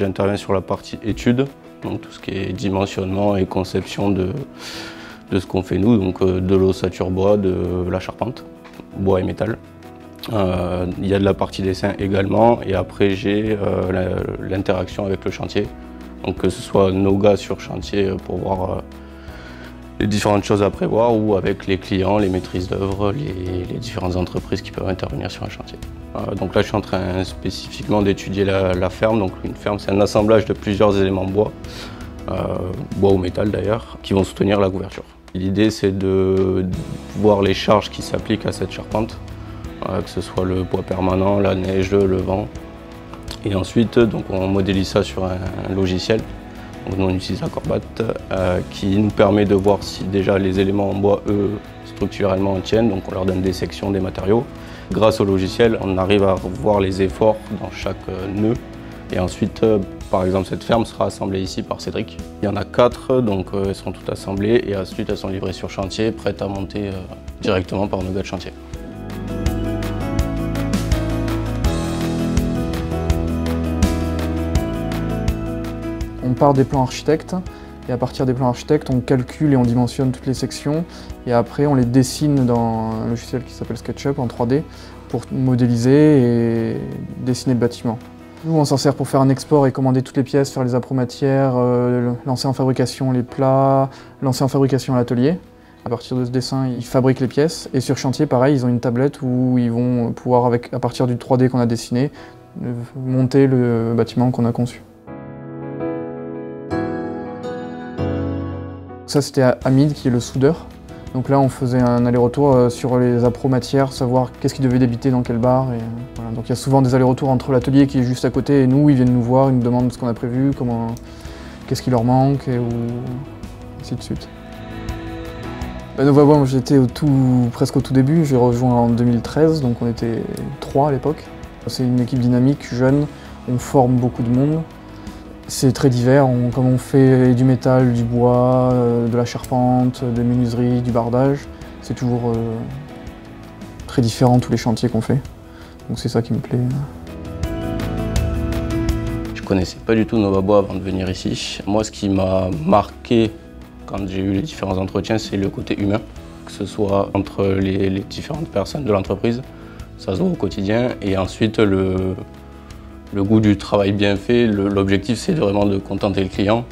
J'interviens sur la partie études, donc tout ce qui est dimensionnement et conception de ce qu'on fait nous, donc de l'ossature bois, de la charpente, bois et métal. Il y a de la partie dessin également, et après j'ai l'interaction avec le chantier, donc que ce soit nos gars sur chantier pour voir les différentes choses à prévoir, ou avec les clients, les maîtrises d'œuvre, les différentes entreprises qui peuvent intervenir sur un chantier. Donc là je suis en train spécifiquement d'étudier la ferme. Donc une ferme, c'est un assemblage de plusieurs éléments bois, bois ou métal d'ailleurs, qui vont soutenir la couverture. L'idée c'est de voir les charges qui s'appliquent à cette charpente, que ce soit le poids permanent, la neige, le vent. Et ensuite donc, on modélise ça sur un logiciel. Donc, nous on utilise Acrobat qui nous permet de voir si déjà les éléments en bois, eux, structurellement tiennent. Donc on leur donne des sections des matériaux. Grâce au logiciel, on arrive à voir les efforts dans chaque nœud. Et ensuite, par exemple, cette ferme sera assemblée ici par Cédric. Il y en a 4, donc elles seront toutes assemblées et ensuite elles sont livrées sur chantier, prêtes à monter directement par nos gars de chantier. On part des plans architectes et à partir des plans architectes, on calcule et on dimensionne toutes les sections et après on les dessine dans un logiciel qui s'appelle SketchUp en 3D pour modéliser et dessiner le bâtiment. Nous on s'en sert pour faire un export et commander toutes les pièces, faire les appro-matières, lancer en fabrication les plats, lancer en fabrication l'atelier. À partir de ce dessin, ils fabriquent les pièces et sur chantier pareil, ils ont une tablette où ils vont pouvoir, à partir du 3D qu'on a dessiné, monter le bâtiment qu'on a conçu. Ça c'était Hamid qui est le soudeur. Donc là on faisait un aller-retour sur les appro-matières, savoir qu'est-ce qui devait débiter dans quelle barre. Et, voilà. Donc il y a souvent des allers-retours entre l'atelier qui est juste à côté et nous, ils viennent nous voir, ils nous demandent ce qu'on a prévu, qu'est-ce qui leur manque, et ainsi de suite. Nova Bois, j'étais presque au tout début, j'ai rejoint en 2013, donc on était 3 à l'époque. C'est une équipe dynamique, jeune, on forme beaucoup de monde. C'est très divers, comme on fait du métal, du bois, de la charpente, des menuiseries, du bardage. C'est toujours très différent tous les chantiers qu'on fait. Donc c'est ça qui me plaît. Je connaissais pas du tout Nova Bois avant de venir ici. Moi, ce qui m'a marqué quand j'ai eu les différents entretiens, c'est le côté humain. Que ce soit entre les différentes personnes de l'entreprise, ça se voit au quotidien. Et ensuite, le goût du travail bien fait, l'objectif c'est vraiment de contenter le client.